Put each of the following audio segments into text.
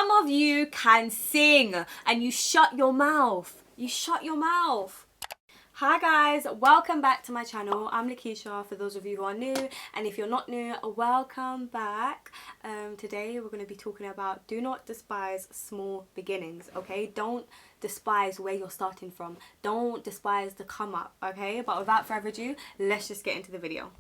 Some of you can sing and you shut your mouth. You shut your mouth. Hi guys, welcome back to my channel. I'm Lakeishaa for those of you who are new, and if you're not new, welcome back. Today we're going to be talking about do not despise small beginnings, okay? Don't despise where you're starting from. Don't despise the come up, okay? But without further ado, let's just get into the video.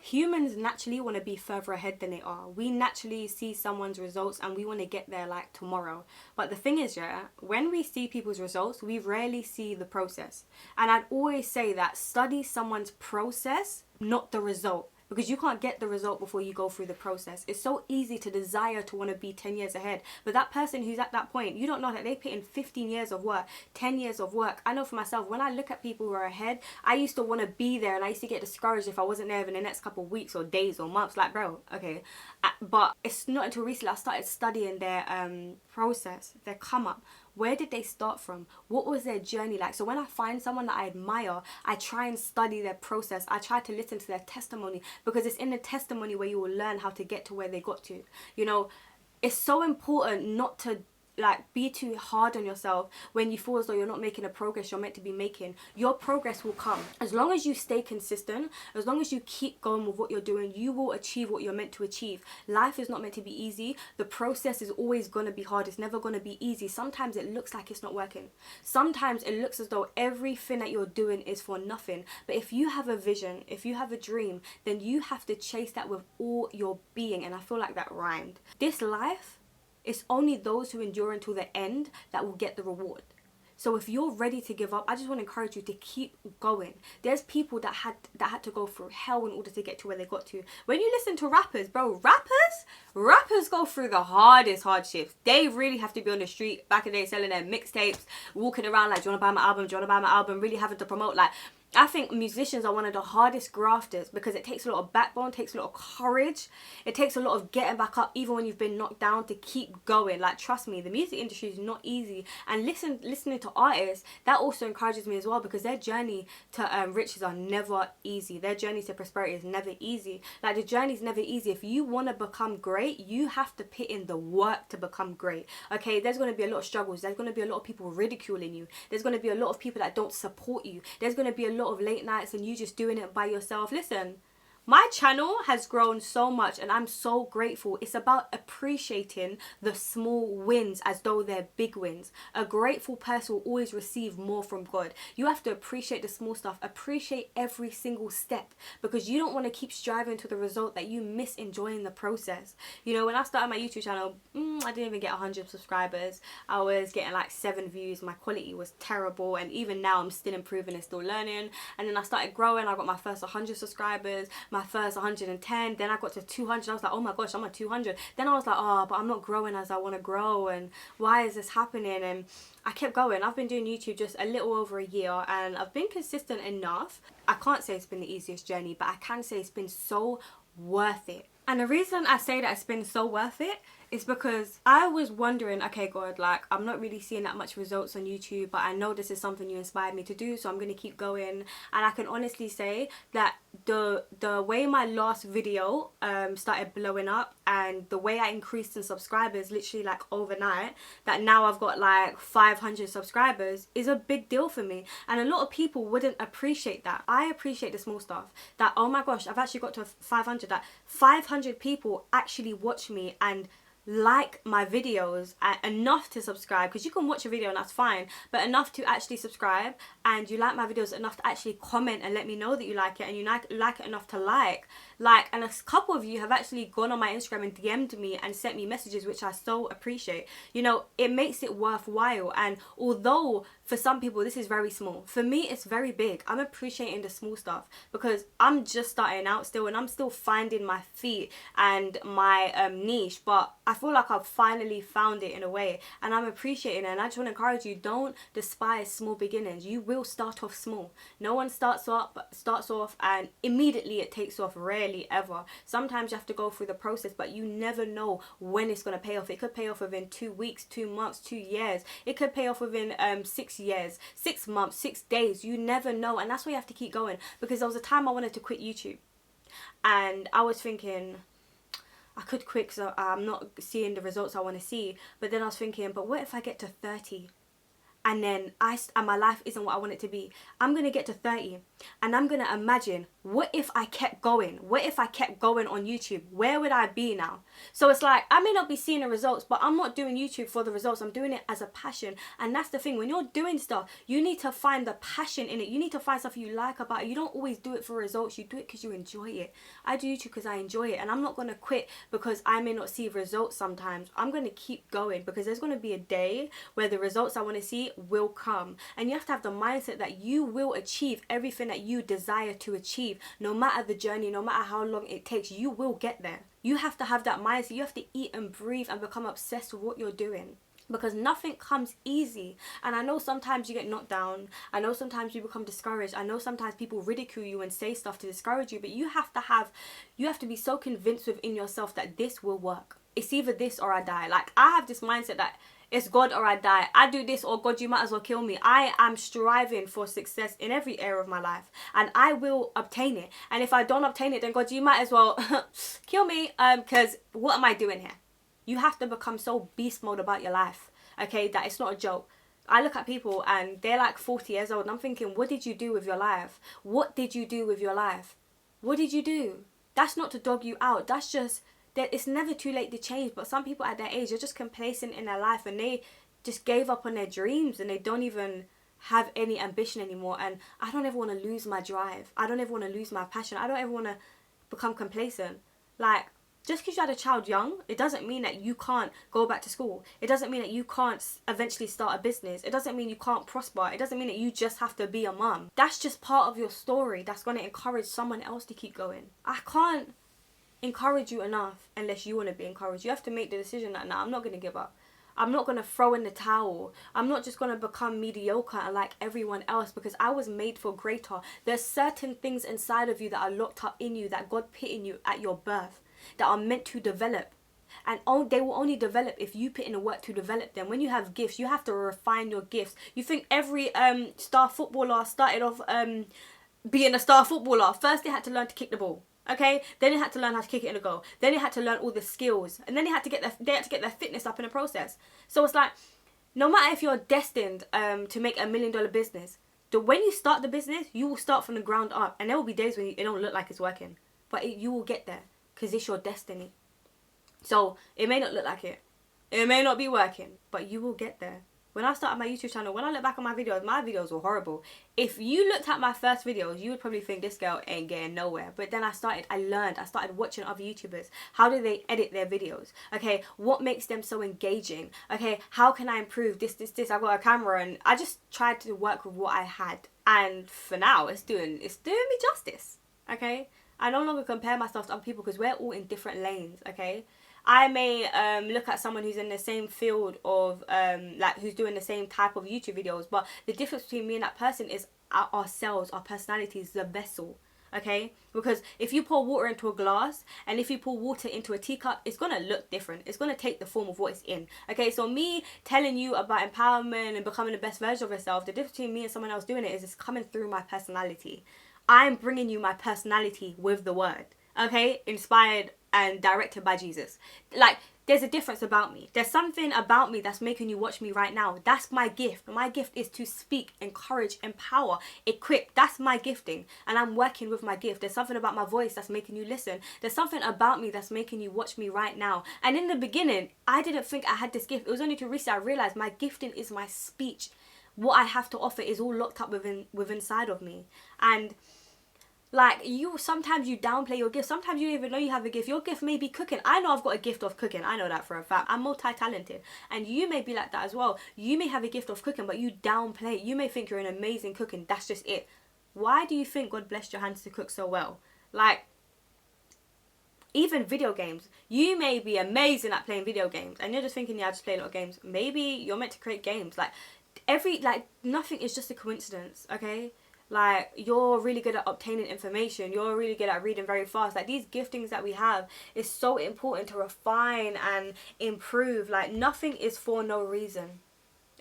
Humans naturally want to be further ahead than they are. We naturally see someone's results and we want to get there like tomorrow. But the thing is, yeah, when we see people's results, we rarely see the process. And I'd always say that study someone's process, not the result. Because you can't get the result before you go through the process. It's so easy to desire to want to be 10 years ahead. But that person who's at that point, you don't know that they put in 15 years of work, 10 years of work. I know for myself, when I look at people who are ahead, I used to want to be there and I used to get discouraged if I wasn't there in the next couple of weeks or days or months. Like, bro, okay. But it's not until recently I started studying their process, their come up. Where did they start from? What was their journey like? So when I find someone that I admire, I try and study their process. I try to listen to their testimony, because it's in the testimony where you will learn how to get to where they got to. You know, it's so important not to be too hard on yourself when you feel as though you're not making the progress you're meant to be making. Your progress will come. As long as you stay consistent, as long as you keep going with what you're doing, you will achieve what you're meant to achieve. Life is not meant to be easy. The process is always going to be hard. It's never going to be easy. Sometimes it looks like it's not working. Sometimes it looks as though everything that you're doing is for nothing. But if you have a vision, if you have a dream, then you have to chase that with all your being. And I feel like that rhymed. This life, it's only those who endure until the end that will get the reward. So if you're ready to give up, I just want to encourage you to keep going. There's people that had to go through hell in order to get to where they got to. When you listen to rappers, bro, rappers go through the hardest hardships. They really have to be on the street back in the day selling their mixtapes, walking around like, do you want to buy my album? Do you want to buy my album? Really having to promote. Like, I think musicians are one of the hardest grafters because it takes a lot of backbone, takes a lot of courage. It takes a lot of getting back up even when you've been knocked down to keep going. Like, trust me, the music industry is not easy. And listening to artists, that also encourages me as well, because their journey to riches are never easy. Their journey to prosperity is never easy. Like, the journey is never easy. If you want to become great, you have to put in the work to become great. Okay, there's going to be a lot of struggles. There's going to be a lot of people ridiculing you. There's going to be a lot of people that don't support you. There's going to be a lot of late nights and you just doing it by yourself. Listen, my channel has grown so much and I'm so grateful. It's about appreciating the small wins as though they're big wins. A grateful person will always receive more from God. You have to appreciate the small stuff. Appreciate every single step, because you don't want to keep striving to the result that you miss enjoying the process. You know, when I started my YouTube channel, I didn't even get 100 subscribers. I was getting like 7 views. My quality was terrible, and even now I'm still improving and still learning. And then I started growing. I got my first 100 subscribers, my first 110, then I got to 200. I was like, oh my gosh, I'm at 200. Then I was like, oh, but I'm not growing as I want to grow, and why is this happening? And I kept going. I've been doing YouTube just a little over a year and I've been consistent enough. I can't say it's been the easiest journey, but I can say it's been so worth it. And the reason I say that it's been so worth it is because I was wondering, okay, God, like, I'm not really seeing that much results on YouTube, but I know this is something you inspired me to do, so I'm going to keep going. And I can honestly say that the way my last video started blowing up, and the way I increased in subscribers literally like overnight, that now I've got like 500 subscribers, is a big deal for me. And a lot of people wouldn't appreciate that. I appreciate the small stuff. That, oh my gosh, I've actually got to 500. That 500 people actually watch me and like my videos enough to subscribe, because you can watch a video and that's fine, but enough to actually subscribe, and you like my videos enough to actually comment and let me know that you like it, and you like it enough to like, and a couple of you have actually gone on my Instagram and DM'd me and sent me messages, which I so appreciate. You know, it makes it worthwhile. And although for some people this is very small, for me it's very big. I'm appreciating the small stuff because I'm just starting out still, and I'm still finding my feet and my niche, but I feel like I've finally found it in a way, and I'm appreciating it. And I just want to encourage you, don't despise small beginnings. You will start off small. No one starts off and immediately it takes off. Rarely ever. Sometimes you have to go through the process, but you never know when it's going to pay off. It could pay off within 2 weeks, 2 months, 2 years. It could pay off within 6 years, 6 months, 6 days. You never know. And that's why you have to keep going, because there was a time I wanted to quit YouTube and I was thinking, I could quit because I'm not seeing the results I want to see. But then I was thinking, but what if I get to 30? And then my life isn't what I want it to be. I'm going to get to 30 and I'm going to imagine, what if I kept going? What if I kept going on YouTube? Where would I be now? So it's like, I may not be seeing the results, but I'm not doing YouTube for the results. I'm doing it as a passion. And that's the thing. When you're doing stuff, you need to find the passion in it. You need to find stuff you like about it. You don't always do it for results. You do it because you enjoy it. I do YouTube because I enjoy it. And I'm not going to quit because I may not see results sometimes. I'm going to keep going because there's going to be a day where the results I want to see will come. And you have to have the mindset that you will achieve everything that you desire to achieve. No matter the journey, no matter how long it takes, you will get there. You have to have that mindset. You have to eat and breathe and become obsessed with what you're doing. Because nothing comes easy. And I know sometimes you get knocked down. I know sometimes you become discouraged. I know sometimes people ridicule you and say stuff to discourage you. But you have to be so convinced within yourself that this will work. It's either this or I die. Like, I have this mindset that it's God or I die. I do this or God, you might as well kill me. I am striving for success in every area of my life. And I will obtain it. And if I don't obtain it, then God, you might as well kill me. Because what am I doing here? You have to become so beast mode about your life. Okay, that it's not a joke. I look at people and they're like 40 years old. And I'm thinking, what did you do with your life? What did you do with your life? What did you do? That's not to dog you out. That's just... it's never too late to change. But some people at their age are just complacent in their life and they just gave up on their dreams and they don't even have any ambition anymore. And I don't ever want to lose my drive. I don't ever want to lose my passion. I don't ever want to become complacent. Like, just because you had a child young, it doesn't mean that you can't go back to school. It doesn't mean that you can't eventually start a business. It doesn't mean you can't prosper. It doesn't mean that you just have to be a mum. That's just part of your story that's going to encourage someone else to keep going. I can't encourage you enough unless you want to be encouraged. You have to make the decision that, nah, I'm not going to give up. I'm not going to throw in the towel. I'm not just going to become mediocre and like everyone else, because I was made for greater. There's certain things inside of you that are locked up in you that God put in you at your birth that are meant to develop. And they will only develop if you put in the work to develop them. When you have gifts, you have to refine your gifts. You think every star footballer started off being a star footballer. First they had to learn to kick the ball. Okay, then they had to learn how to kick it in a goal. Then they had to learn all the skills, and then they had to get their fitness up in the process. So it's like, no matter if you're destined to make $1 million business, when you start the business, you will start from the ground up, and there will be days when it don't look like it's working, but you will get there because it's your destiny. So it may not look like it may not be working, but you will get there. When I started my YouTube channel, when I look back on my videos were horrible. If you looked at my first videos, you would probably think this girl ain't getting nowhere. But then I started watching other YouTubers. How do they edit their videos? Okay, what makes them so engaging? Okay, how can I improve this? I got a camera and I just tried to work with what I had. And for now, it's doing me justice. Okay, I no longer compare myself to other people because we're all in different lanes. Okay. I may look at someone who's in the same field of, who's doing the same type of YouTube videos. But the difference between me and that person is ourselves, our personalities, the vessel. Okay? Because if you pour water into a glass and if you pour water into a teacup, it's going to look different. It's going to take the form of what it's in. Okay? So me telling you about empowerment and becoming the best version of yourself, the difference between me and someone else doing it is it's coming through my personality. I'm bringing you my personality with the word. Okay? Inspired and directed by Jesus. Like, there's a difference about me. There's something about me that's making you watch me right now. That's my gift. My gift is to speak, encourage, empower, equip. That's my gifting. And I'm working with my gift. There's something about my voice that's making you listen. There's something about me that's making you watch me right now. And in the beginning, I didn't think I had this gift. It was only to recently I realized my gifting is my speech. What I have to offer is all locked up within inside of me. And like, sometimes you downplay your gift. Sometimes you don't even know you have a gift. Your gift may be cooking. I know I've got a gift of cooking. I know that for a fact. I'm multi-talented. And you may be like that as well. You may have a gift of cooking, but you downplay it. You may think you're an amazing cooking. That's just it. Why do you think God blessed your hands to cook so well? Like, even video games. You may be amazing at playing video games. And you're just thinking, yeah, I just play a lot of games. Maybe you're meant to create games. Like, nothing is just a coincidence, okay? Like, you're really good at obtaining information. You're really good at reading very fast. Like, these giftings that we have is so important to refine and improve. Like, nothing is for no reason.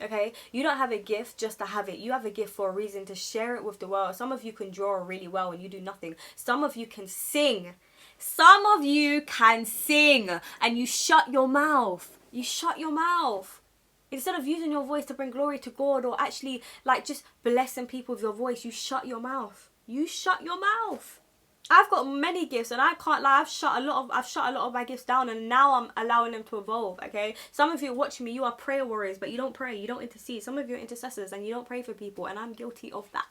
Okay? You don't have a gift just to have it. You have a gift for a reason, to share it with the world. Some of you can draw really well and you do nothing. Some of you can sing. Some of you can sing and you shut your mouth. You shut your mouth. Instead of using your voice to bring glory to God or actually like just blessing people with your voice, you shut your mouth. You shut your mouth. I've got many gifts and I can't lie, I've shut a lot of my gifts down and now I'm allowing them to evolve, okay? Some of you watching me, you are prayer warriors, but you don't pray, you don't intercede. Some of you are intercessors and you don't pray for people, and I'm guilty of that.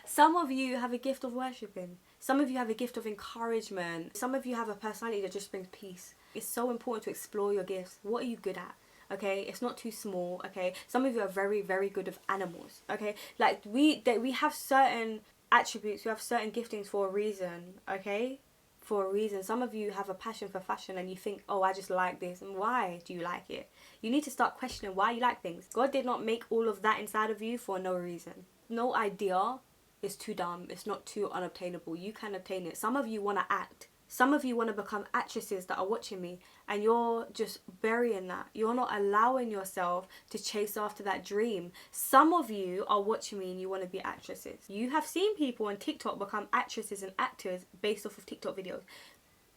Some of you have a gift of worshiping. Some of you have a gift of encouragement. Some of you have a personality that just brings peace. It's so important to explore your gifts. What are you good at? Okay, it's not too small. Okay, some of you are very, very good with animals. Okay, like we have certain attributes, we have certain giftings for a reason. Okay, for a reason. Some of you have a passion for fashion and you think, oh, I just like this. And why do you like it? You need to start questioning why you like things. God did not make all of that inside of you for no reason. No idea is too dumb. It's not too unobtainable. You can obtain it. Some of you want to act. Some of you want to become actresses that are watching me, and you're just burying that. You're not allowing yourself to chase after that dream. Some of you are watching me and you want to be actresses. You have seen people on TikTok become actresses and actors based off of TikTok videos.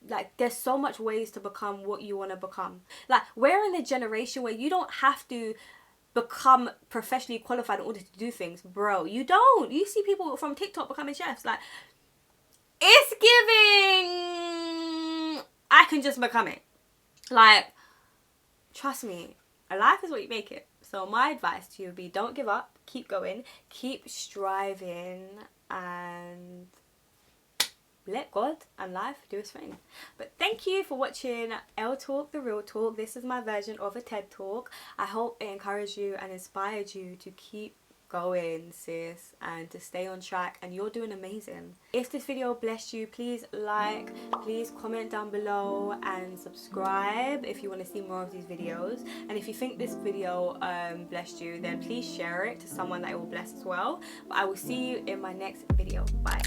Like, there's so much ways to become what you want to become. Like, we're in a generation where you don't have to become professionally qualified in order to do things. Bro, you don't. You see people from TikTok becoming chefs. Like, it's giving, I can just become it. Like, trust me, a life is what you make it. So my advice to you would be, don't give up, keep going, keep striving, and let God and life do its thing. But thank you for watching L Talk, the Real Talk. This is my version of a TED Talk. I hope it encouraged you and inspired you to keep going, sis, and to stay on track, and you're doing amazing. If this video blessed you, please like, please comment down below, and subscribe if you want to see more of these videos. And if you think this video blessed you, then please share it to someone that it will bless as well. But I will see you in my next video. Bye.